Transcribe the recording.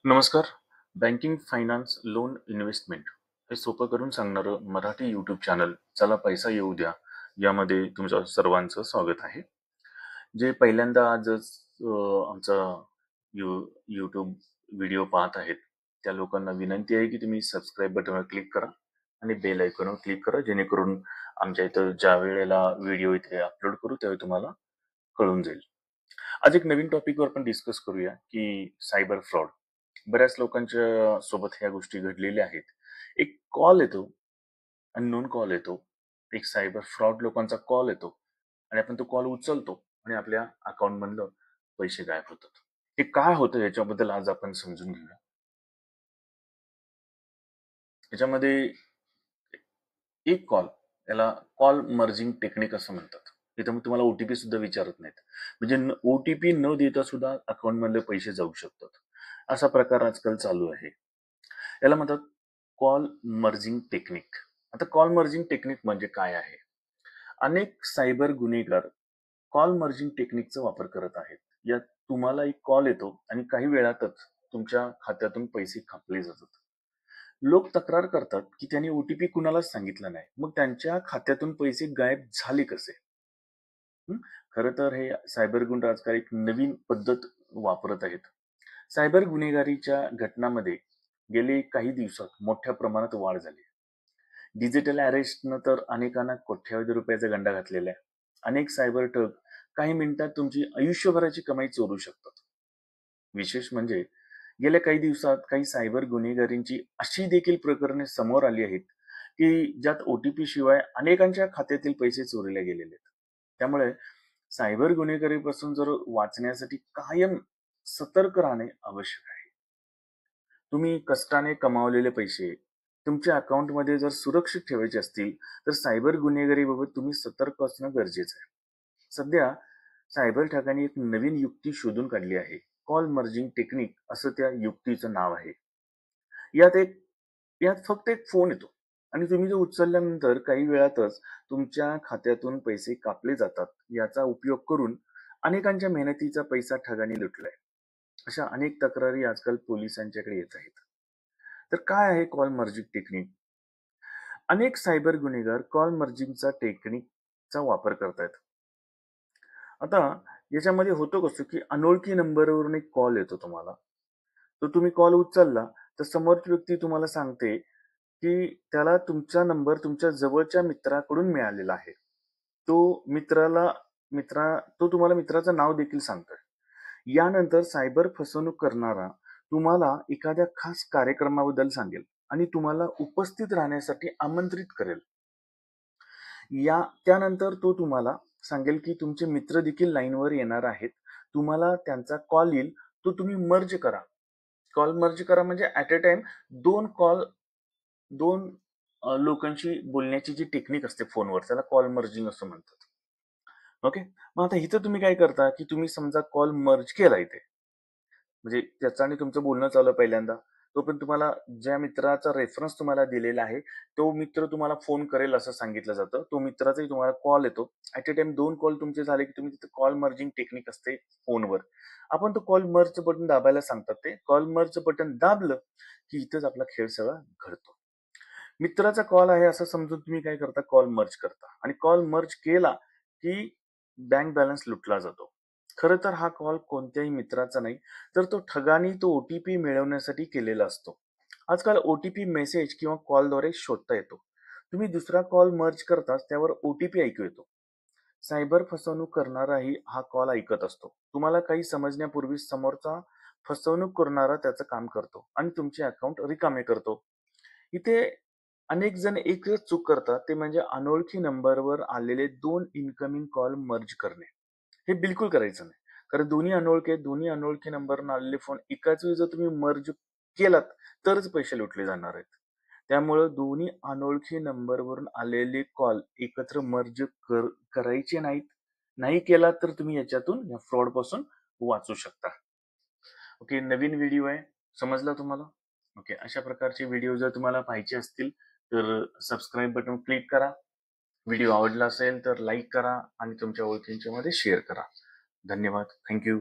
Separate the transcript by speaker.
Speaker 1: नमस्कार. Banking, finance, loan, investment हे सोपं करून सांगणारं मराठी यूट्यूब चॅनल चला पैसा येऊ द्या, यामध्ये तुमचं सर्वांचं स्वागत आहे. जे पहिल्यांदा आजच आमचा यूट्यूब व्हिडिओ पाहत आहेत, त्या लोकांना विनंती आहे की तुम्ही सबस्क्राईब बटनवर क्लिक करा आणि बेल आयकॉनवर क्लिक करा, जेणेकरून आमच्या इथं ज्या वेळेला व्हिडिओ इथे अपलोड करू त्यावेळी तुम्हाला कळून जाईल. आज एक नवीन टॉपिकवर आपण डिस्कस करूया की सायबर फ्रॉड. बऱ्याच लोकांच्या सोबत ह्या गोष्टी घडलेल्या आहेत. एक कॉल येतो, अननोन कॉल येतो. एक सायबर फ्रॉड लोकांचा कॉल येतो आणि आपण तो कॉल उचलतो आणि आपल्या अकाउंट मधलं पैसे गायब होतात. हे काय होतं याच्याबद्दल आज आपण समजून घेऊया. याच्यामध्ये एक कॉल, याला कॉल मर्जिंग टेक्निक असं म्हणतात. इथं मग तुम्हाला ओटीपी सुद्धा विचारत नाहीत. म्हणजे ओटीपी न देता सुद्धा अकाउंट मधले पैसे जाऊ शकतात. असा प्रकार आजकाल चालू आहे. याला म्हणतात कॉल मर्जिंग टेक्निक. आता कॉल मर्जिंग टेक्निक म्हणजे काय आहे? अनेक सायबर गुन्हेगार कॉल मर्जिंग टेक्निकचा वापर करत आहेत. यात तुम्हाला एक कॉल येतो आणि काही वेळातच तुमच्या खात्यातून पैसे कापले जातात. लोक तक्रार करतात की त्यांनी ओटीपी कुणालाच सांगितला नाही. मग त्यांच्या खात्यातून पैसे गायब झाले कसे? हं? खरं तर हे सायबर गुंड आजकाल एक नवीन पद्धत वापरत आहेत. सायबर गुन्हेगारीच्या घटनांमध्ये गेले काही दिवसात मोठ्या प्रमाणात वाढ झाली. डिजिटल अरेस्टनं तर अनेकांना कोट्यावधी रुपयाचा गंडा घातलेला आहे. अनेक सायबर ठग काही मिनिटात तुमची आयुष्यभराची कमाई चोरू शकतात. विशेष म्हणजे गेल्या काही दिवसात काही सायबर गुन्हेगारींची अशी देखील प्रकरणे समोर आली आहेत की ज्यात ओटीपी शिवाय अनेकांच्या खात्यातील पैसे चोरीला गेलेले आहेत. त्यामुळे सायबर गुन्हेगारीपासून जर वाचण्यासाठी कायम सतर्क राहणे आवश्यक आहे. तुम्ही कष्टाने कमावलेले पैसे तुमच्या अकाउंटमध्ये जर सुरक्षित ठेवायचे असतील तर सायबर गुन्हेगारीबाबत तुम्ही सतर्क असणं गरजेचं आहे. सध्या सायबर ठगांनी एक नवीन युक्ती शोधून काढली आहे. कॉल मर्जिंग टेक्निक असं त्या युक्तीचं नाव आहे. यात एक यात फक्त एक फोन येतो आणि तुम्ही जो उचलल्यानंतर काही वेळातच तुमच्या खात्यातून पैसे कापले जातात. याचा उपयोग करून अनेकांच्या मेहनतीचा पैसा ठगांनी लुटलाय. अशा अनेक तक्रारी आजकाल पोलिसांच्याकडे येत आहेत. तर काय आहे कॉल मर्जिंग टेक्निक? अनेक सायबर गुन्हेगार कॉल मर्जिंगचा टेक्निकचा वापर करतायत. आता याच्यामध्ये होतं कसं की अनोळखी नंबरवरून एक कॉल येतो तुम्हाला. तो तुम्ही कॉल उचलला तर समोरची व्यक्ती तुम्हाला सांगते की त्याला तुमचा नंबर तुमच्या जवळच्या मित्राकडून मिळालेला आहे. तो मित्राला मित्रा तो तुम्हाला मित्राचं नाव देखील सांगतोय. यानंतर सायबर फसवणूक करणारा तुम्हाला एखाद्या खास कार्यक्रमाबद्दल सांगेल आणि तुम्हाला उपस्थित राहण्यासाठी आमंत्रित करेल. त्यानंतर तो तुम्हाला सांगेल की तुमचे मित्र देखील लाईनवर येणार आहेत. तुम्हाला त्यांचा कॉल येईल, तो तुम्ही मर्ज करा. कॉल मर्ज करा म्हणजे ॲट अ टाइम 2 कॉल 2 लोकांशी बोलण्याची जी टेक्निक असते फोनवर त्याला कॉल मर्जिंग असं म्हणतात. ओके. मग आता इथं तुम्ही काय करता की तुम्ही समजा कॉल मर्ज केला इथे. म्हणजे त्याचं आणि तुमचं बोलणं चालू आहे पहिल्यांदा. तो पण तुम्हाला ज्या मित्राचा रेफरन्स तुम्हाला दिलेला आहे, तो मित्र तुम्हाला फोन करेल असं सांगितलं जातं. तो मित्राचाही तुम्हाला कॉल येतो. ॲट अ टाईम 2 कॉल तुमचे झाले, की तुम्ही तिथे कॉल मर्जिंग टेक्निक असते फोनवर. आपण तो कॉल मर्जचं बटन दाबायला सांगतात ते. कॉल मर्जचं बटन दाबलं, की इथंच आपला खेळ सगळा घडतो. मित्राचा कॉल आहे असं समजून तुम्ही काय करता, कॉल मर्ज करता आणि कॉल मर्ज केला, की बँक बॅलन्स लुटला जातो. खरं तर हा कॉल कोणत्याही मित्राचा नाही, तर तो ठगानी तो ओटीपी मिळवण्यासाठी केलेला असतो. आजकाल ओटीपी मेसेज किंवा कॉलद्वारे शोधता येतो. तुम्ही दुसरा कॉल मर्ज करताच त्यावर ओटीपी ऐकू येतो. सायबर फसवणूक करणाराही हा कॉल ऐकत असतो. तुम्हाला काही समजण्यापूर्वी समोरचा फसवणूक करणारा त्याचं काम करतो आणि तुमचे अकाउंट रिकामे करतो. इथे अनेक जण एकच चूक करतात, ते म्हणजे अनोळखी नंबरवर आलेले 2 इन्कमिंग कॉल मर्ज करणे. हे बिलकुल करायचं नाही. कारण दोन्ही अनोळखी आहेत, दोन्ही अनोळखी नंबरवरून आलेले फोन एकाच वेळी जर तुम्ही मर्ज केलात, तरच पैसे लुटले जाणार आहेत. त्यामुळं दोन्ही अनोळखी नंबरवरून आलेले कॉल एकत्र मर्ज करायचे नाहीत. नाही केला तर तुम्ही याच्यातून या फ्रॉडपासून वाचू शकता. ओके, नवीन व्हिडिओ आहे. समजला तुम्हाला? ओके, अशा प्रकारचे व्हिडिओ जर तुम्हाला पाहायचे असतील तर सबस्क्राईब बटन क्लिक करा. व्हिडिओ आवडला असेल तर लाईक करा आणि तुमच्या ओळखींच्या मध्ये शेअर करा. धन्यवाद. Thank you.